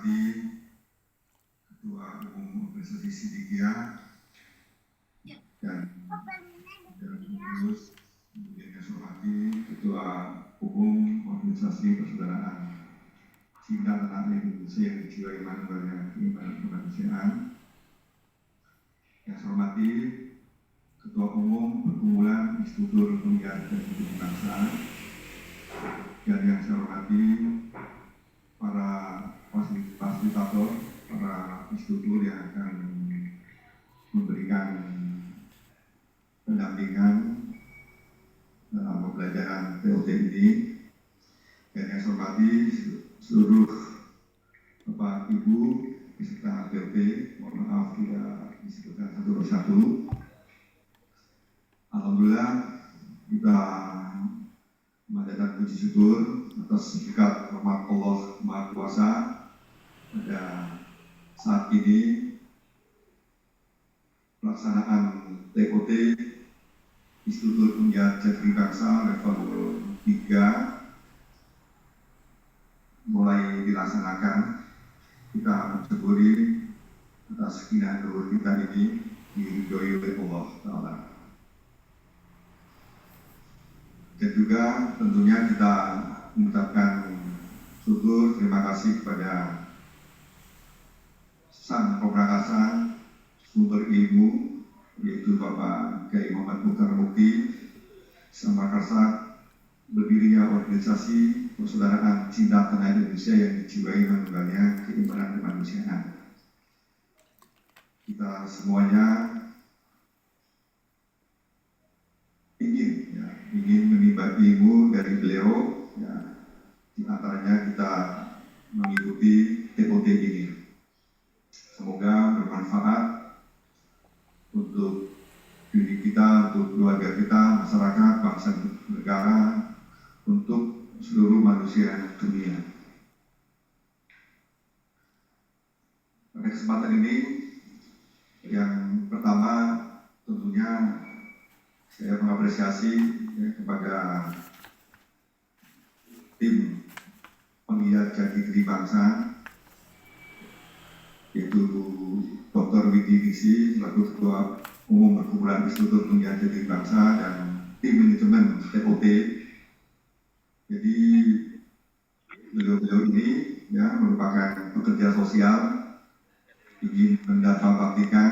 hormati Ketua Umum Organisasi Sidikiyah dan Pengurus, kemudian yang saya hormati Ketua Umum Organisasi Persaudaraan Cinta Tanah Air Indonesia yang dijiwai manunggalnya keimanan kemanusiaan. Yang saya hormati Ketua Umum Perkumpulan Institutur Penggiat dan Hidup Bangsa, dan yang saya hormati para fasilitator, para instruktur yang akan memberikan pendampingan dalam pembelajaran TOT ini, dan yang saya hormati seluruh Bapak Ibu peserta TOT. Mohon maaf tidak disebutkan satu persatu. Alhamdulillah kita memanjatkan puji syukur atas berkat rahmat Allah Maha Kuasa pada saat ini pelaksanaan TOT Institutur Penggiat Jati Bangsa level 3 mulai dilaksanakan. Kita mensyukuri atas kegiatan luhur kita ini diridhoi oleh Allah Ta'ala. Dan juga tentunya kita mengucapkan syukur, terima kasih kepada Sang Pemrakasa sumber ilmu, yaitu Bapak Kiai Muhammad Mukhtar Mukti, Sang Pemrakasa berdirinya organisasi Persaudaraan Cinta Tanah Air Indonesia yang dijiwai manunggalnya keimanan kemanusiaan. Kita semuanya ingin menimba ilmu dari beliau, ya, di antaranya kita mengikuti TOT ini. Semoga bermanfaat untuk diri kita, untuk keluarga kita, masyarakat, bangsa, negara, untuk seluruh manusia dunia. Pada kesempatan ini, yang pertama tentunya saya mengapresiasi kepada tim penggiat jati bangsa, yaitu Dr. Widi Diksi selaku Ketua Umum Perkumpulan Institutur Penggiat Jati Bangsa dan tim manajemen TOT. Jadi beliau-beliau ini ya merupakan pekerja sosial, ingin mendakwakan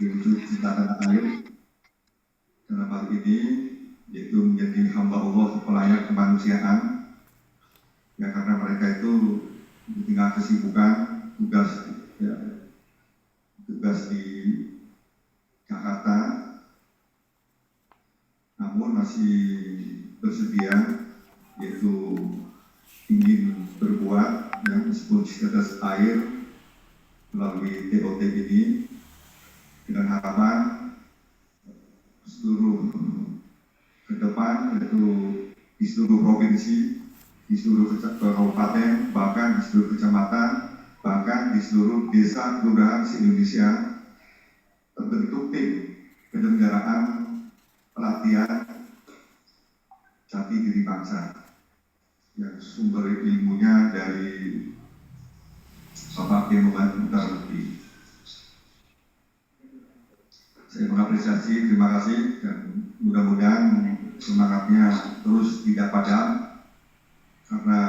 wujud cinta tanah air dalam hal ini, yaitu menjadi hamba Allah pelayan kemanusiaan, ya, karena mereka itu di tengah kesibukan tugas di Jakarta, namun masih bersedia, yaitu ingin berbuat, ya, meskipun setetes air melalui TOT ini, dengan harapan seluruh ke depan, yaitu di seluruh provinsi, di seluruh kabupaten, bahkan di seluruh kecamatan, bahkan di seluruh desa kelurahan se-Indonesia terbentuk tim penyelenggaraan pelatihan jati diri bangsa yang sumber ilmunya dari Bapak Kiai Muhammad Mukhtar Mukti. Saya mengapresiasi, terima kasih, dan mudah-mudahan semangatnya terus tidak padam, karena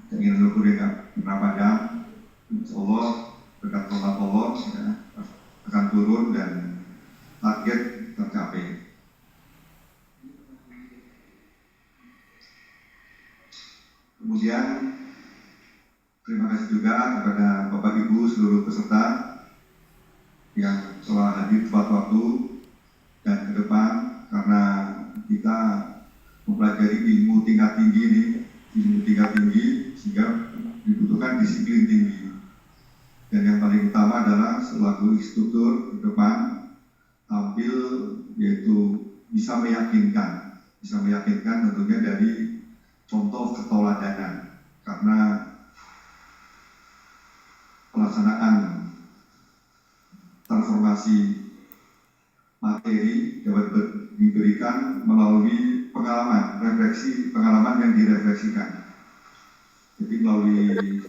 keinginan luhur yang tidak pernah padam. Insya Allah berkat rahmat Allah, ya, akan turun dan target tercapai. Kemudian terima kasih juga kepada Bapak Ibu seluruh peserta yang telah hadir tepat waktu dan ke depan, karena kita mempelajari ilmu tingkat tinggi ini, sehingga dibutuhkan disiplin tinggi. Dan yang paling utama adalah selaku instruktur ke depan tampil, yaitu bisa meyakinkan tentunya dari contoh keteladanan, karena pelaksanaan transformasi materi dapat diberikan melalui pengalaman yang direfleksikan. Jadi melalui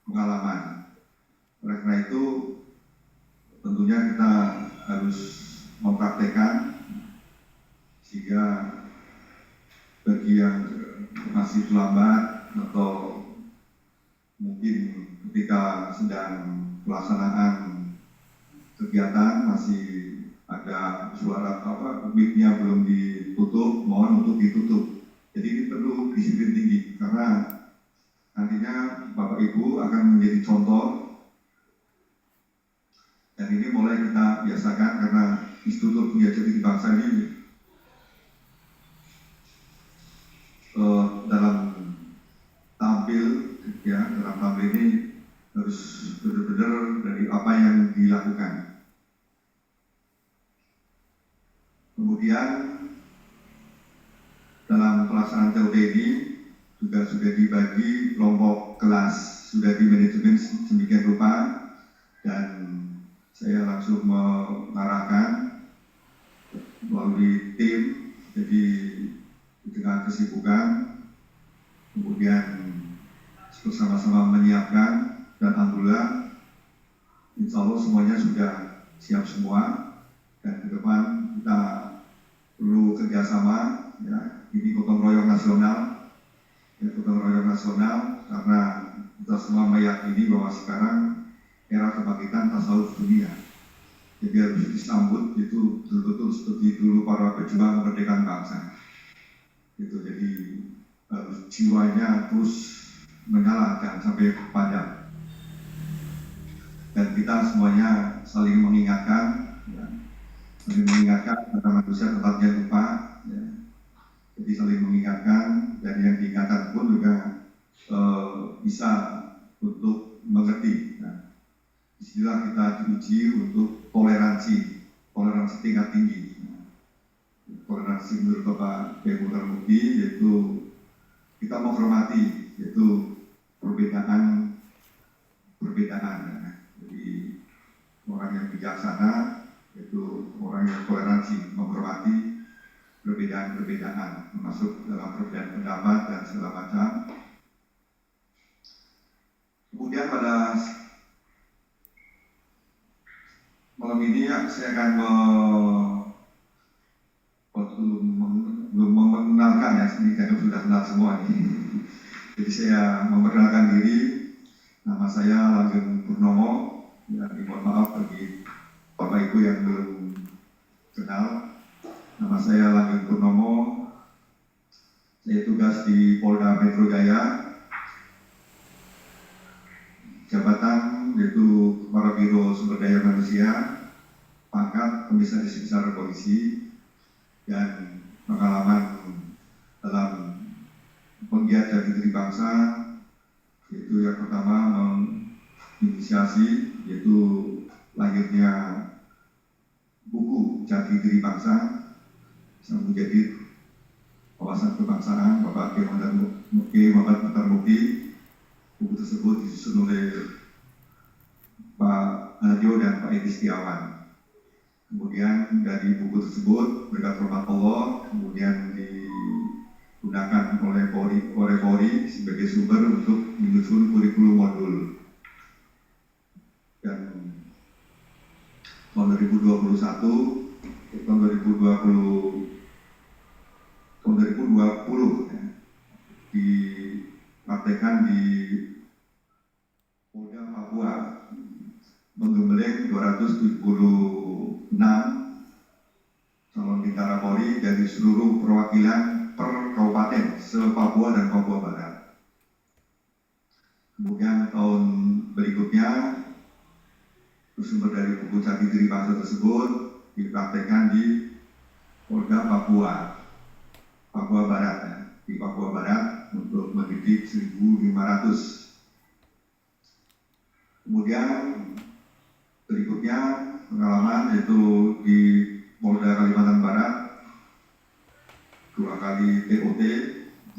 pengalaman. Oleh karena itu tentunya kita harus mempraktekkan, sehingga bagi yang masih terlambat atau mungkin ketika sedang pelaksanaan kegiatan masih ada suara mic-nya belum ditutup, mohon untuk ditutup. Jadi ini perlu disiplin tinggi, karena nantinya Bapak Ibu akan menjadi contoh, dan ini mulai kita biasakan karena Institut Pegiat Jati Diri Bangsa ini dalam tampil ini harus benar-benar dari apa yang dilakukan. Kemudian dalam pelaksanaan TOD ini juga sudah dibagi kelompok kelas, sudah di manajemen sedemikian rupa, dan saya langsung mengarahkan melalui tim. Jadi di tengah kesibukan, kemudian bersama-sama menyiapkan, dan alhamdulillah insya Allah semuanya sudah siap semua, dan ke depan kita perlu kerjasama, ya. Ini gotong royong nasional, karena kita semua meyakini bahwa sekarang era kebangkitan tasawuf dunia. Jadi harus disambut itu betul-betul seperti dulu para pejuang kemerdekaan bangsa. Itu jadi harus jiwanya terus menyala, jangan sampai padam. Dan kita semuanya saling mengingatkan, ya. Karena manusia tempatnya lupa, ya. Jadi saling mengingatkan, dan yang diingatkan pun juga bisa untuk mengerti. Nah, disinilah kita diuji untuk toleransi tingkat tinggi. Toleransi menurut Bapak Kiai Mukhtar Mukti yaitu kita menghormati, yaitu perbedaan. Jadi orang yang bijaksana yaitu orang yang toleransi, menghormati perbedaan, masuk dalam perbedaan pendapat dan segala macam. Kemudian pada malam ini saya akan belum mengenalkan, ya, ini saya sudah kenal semua ini. Jadi saya memperkenalkan diri, nama saya Langgeng Purnomo, ya, mohon maaf bagi Bapak Ibu yang belum kenal. Nama saya Langgeng Purnomo, saya tugas di Polda Metro Jaya, jabatan yaitu Kepala Biro Sumber Daya Manusia, pangkat Komisaris Besar Polisi, dan pengalaman dalam penggiat jati diri bangsa, yaitu yang pertama menginisiasi yaitu lahirnya buku Jati Diri Bangsa yang menjadi wawasan kebangsaan Bapak Kiai Mukhtar Mukti. Buku tersebut disusun oleh Pak Hajo dan Pak Edi Setiawan. Kemudian dari buku tersebut berkat rahmat Allah kemudian digunakan oleh Polri sebagai sumber untuk menyusun kurikulum modul. Dan tahun 2020 ya, dipraktekkan di Polda Papua, menggembleng 276 calon bintara Polri dari seluruh perwakilan per kabupaten se-Papua dan Papua Barat. Kemudian tahun berikutnya bersumber dari buku Jati Diri Bangsa tersebut dipraktekkan di Polda Papua Barat, ya, di Papua Barat untuk mendidik 1.500. Kemudian berikutnya pengalaman yaitu di Polda Kalimantan Barat 2 kali TOT,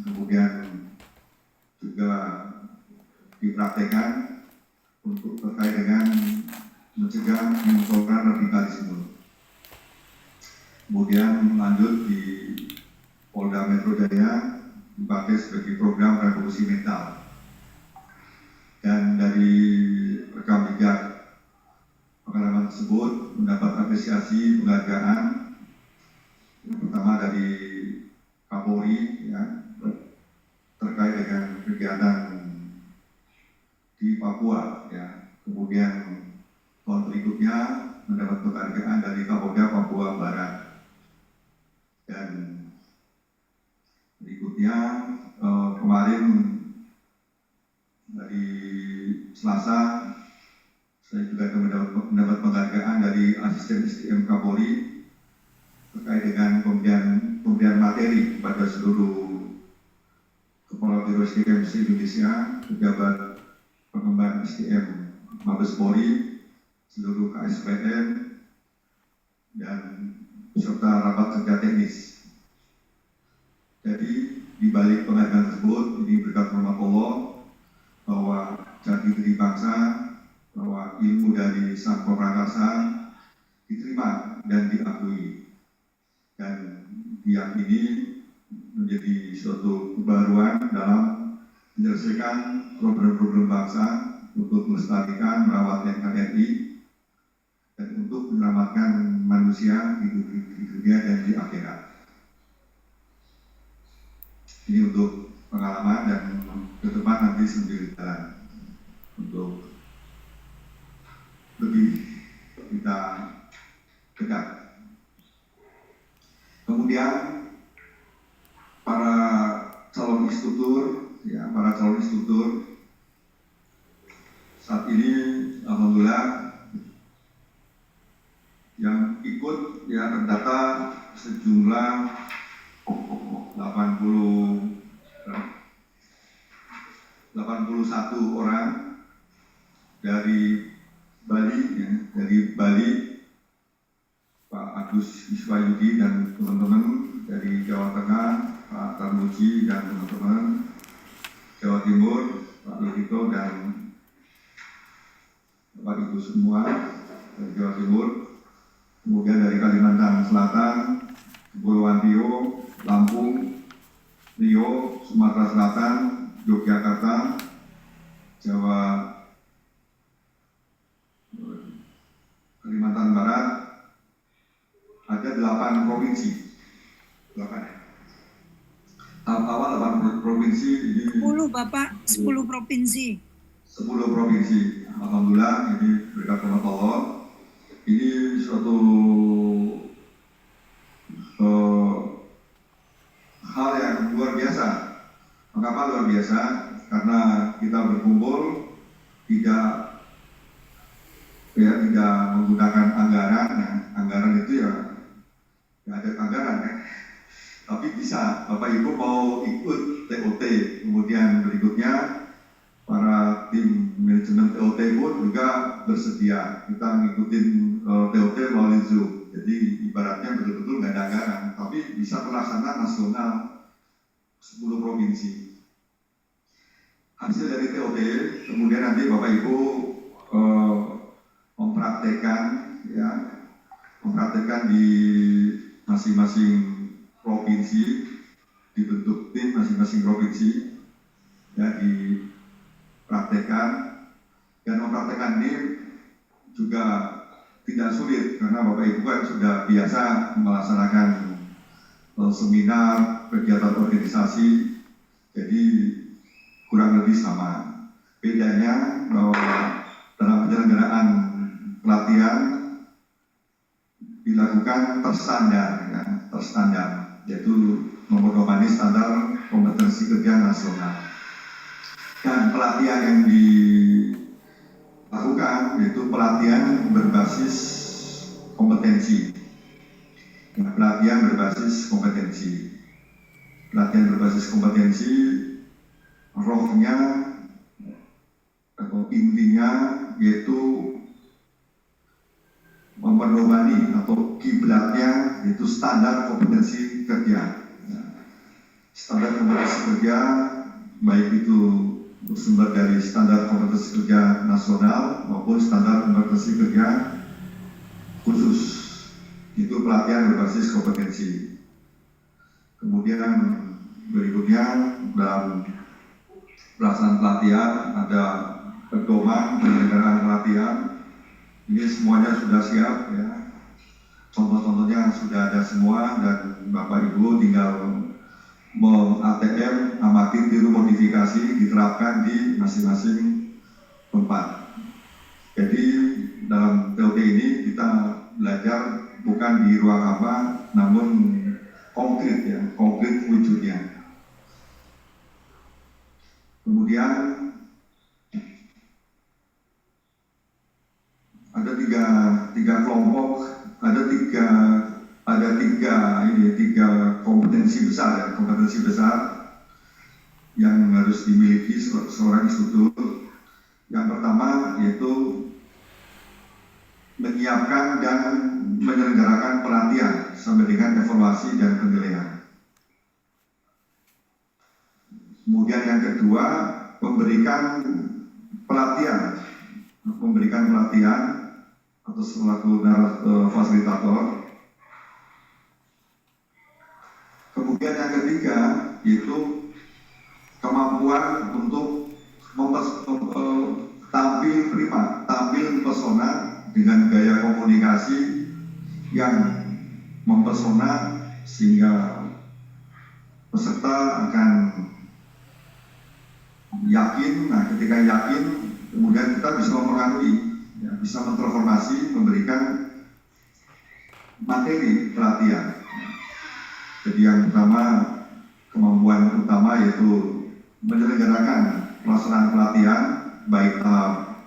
kemudian juga dipraktekkan untuk terkait dengan mencegah intoleran radikalisme. Kemudian lanjut di Polda Metro Jaya dipakai sebagai program revolusi mental. Dan dari mendapat apresiasi penghargaan yang pertama dari Kapolri ya, terkait dengan kegiatan di Papua ya. Kemudian tahun berikutnya mendapat penghargaan dari Kapolda Papua Barat, dan berikutnya kemarin dari Selasa saya juga mendapat penghargaan dari Asisten SDM Kapolri terkait dengan pemberian materi kepada seluruh Kepala Biro SDM se-Indonesia, pejabat pengemban SDM Mabes Polri, seluruh KSPM, dan peserta rapat kerja teknis. Jadi di balik penghargaan tersebut, ini berkat rahmat Allah bahwa jati diri bangsa, bahwa ilmu dari Sang Pramangkasa diterima dan diakui, dan diyakini menjadi suatu kebaruan dalam menyelesaikan problem-problem bangsa untuk melestarikan, merawat NKRI, dan untuk menyelamatkan manusia di dunia dan di akhirat. Ini untuk pengalaman, dan ke depan nanti sambil jalan untuk lebih kita dekat. Kemudian para calon instruktur saat ini alhamdulillah yang ikut ya terdata sejumlah 81 orang dari Bali ya, Pak Agus Iswayudi dan teman-teman, dari Jawa Tengah Pak Tarmuji dan teman-teman, Jawa Timur Pak Lutito dan Bapak Ibu semua dari Jawa Timur, kemudian dari Kalimantan Selatan, Kepulauan Riau, Lampung, Riau, Sumatera Selatan, Yogyakarta, Jawa, Kalimantan Barat, ada 8 provinsi. 8 ya. Tahap awal 8 provinsi ini. 10 Bapak, 10 provinsi. 10 provinsi. Alhamdulillah, ini berkat rahmat Allah. Ini suatu hal yang luar biasa. Mengapa luar biasa? Karena kita berkumpul tidak menggunakan anggaran. Nah, anggaran itu ya ada anggaran kan. Tapi bisa Bapak Ibu mau ikut TOT, kemudian berikutnya para tim manajemen TOT pun juga bersedia. Kita ngikutin TOT melalui Zoom. Jadi ibaratnya betul-betul nggak ada anggaran, tapi bisa terlaksana nasional 10 provinsi. Hasil dari TOT, kemudian nanti Bapak Ibu mempraktekkan di masing-masing provinsi, dibentuk tim masing-masing provinsi, ya dipraktekkan, dan mempraktekkan ini juga tidak sulit karena Bapak Ibu kan sudah biasa melaksanakan seminar, kegiatan organisasi, jadi kurang lebih sama. Bedanya bahwa dalam penyelenggaraan pelatihan dilakukan terstandar, yaitu memedomani standar kompetensi kerja nasional. Dan pelatihan yang dilakukan yaitu pelatihan berbasis kompetensi. Pelatihan berbasis kompetensi, rohnya atau intinya yaitu memedomani atau kiblatnya yaitu standar kompetensi kerja. Standar kompetensi kerja baik itu bersumber dari standar kompetensi kerja nasional maupun standar kompetensi kerja khusus. Itu pelatihan berbasis kompetensi. Kemudian berikutnya dalam pelaksanaan pelatihan ada pedoman penyelenggaraan pelatihan. Ini semuanya sudah siap ya. contoh-contohnya sudah ada semua dan Bapak Ibu tinggal ATM, amati, tiru, modifikasi, diterapkan di masing-masing tempat. Jadi dalam TOT ini kita belajar bukan di ruang apa, namun konkret ya, konkret wujudnya. Kemudian ada tiga kelompok, ada tiga kompetensi besar ya, kompetensi besar yang harus dimiliki seorang instruktur. Yang pertama yaitu menyiapkan dan menyelenggarakan pelatihan sampai dengan evaluasi dan penilaian. Kemudian yang kedua, memberikan pelatihan atau selaku fasilitator. Kemudian yang ketiga yaitu kemampuan untuk tampil prima, tampil pesona dengan gaya komunikasi yang mempesona sehingga peserta akan yakin. Nah, ketika yakin, kemudian kita bisa mempengaruhi, ya, bisa mentransformasi, memberikan materi pelatihan. Jadi yang pertama, kemampuan utama yaitu menyelenggarakan pelaksanaan pelatihan, baik tahap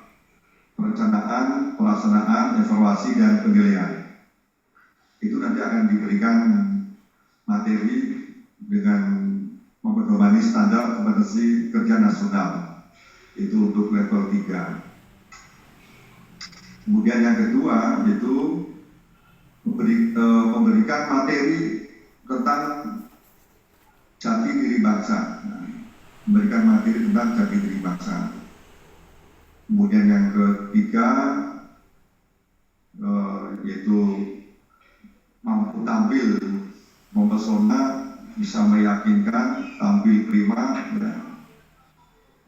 perencanaan, pelaksanaan, evaluasi, dan penilaian. Itu nanti akan diberikan materi dengan memedomani standar kompetensi kerja nasional. Itu untuk level 3. Kemudian yang kedua yaitu memberikan materi tentang jati diri bangsa. Memberikan materi tentang jati diri bangsa. Kemudian yang ketiga yaitu mampu tampil, mempesona, bisa meyakinkan, tampil prima, ya.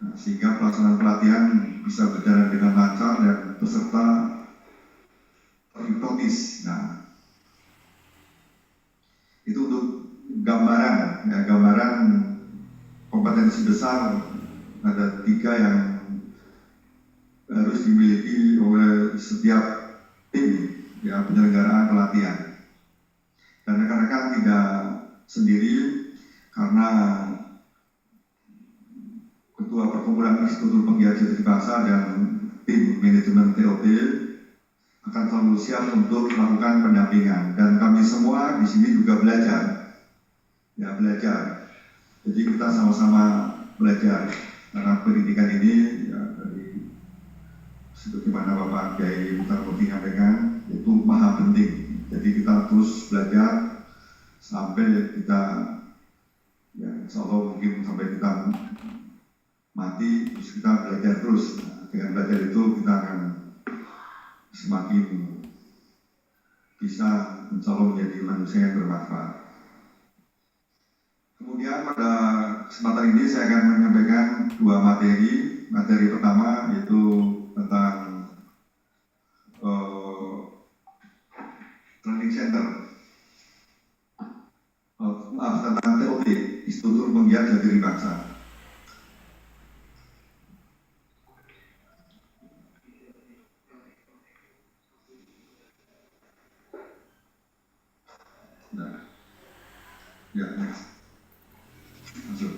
Nah, sehingga pelaksanaan pelatihan bisa berjalan dengan lancar dan peserta terhipnotis. Nah, itu untuk gambaran, ya, gambaran kompetensi besar ada 3 yang harus dimiliki oleh setiap tim, ya, penyelenggaraan pelatihan. Dan rekan-rekan tidak sendiri karena Ketua Perkumpulan Institut Penggiat Jati Diri Bangsa dan tim manajemen TOT akan selalu siap untuk melakukan pendampingan, dan kami semua di sini juga belajar, ya, belajar. Jadi kita sama-sama belajar karena pendidikan ini, ya, dari sebagaimana Bapak Kiai Mukhtar Mufti menyampaikan, itu maha penting. Jadi kita terus belajar sampai kita, ya, insya Allah mungkin sampai kita mati, terus kita belajar terus. Nah, dengan belajar itu kita akan semakin bisa insya Allah menjadi manusia yang bermanfaat. Kemudian pada kesempatan ini saya akan menyampaikan 2 materi. Materi pertama yaitu tentang training center, tentang TOT, Institut Penggiat Jati Diri Bangsa. Nah, ya, next. Masuk.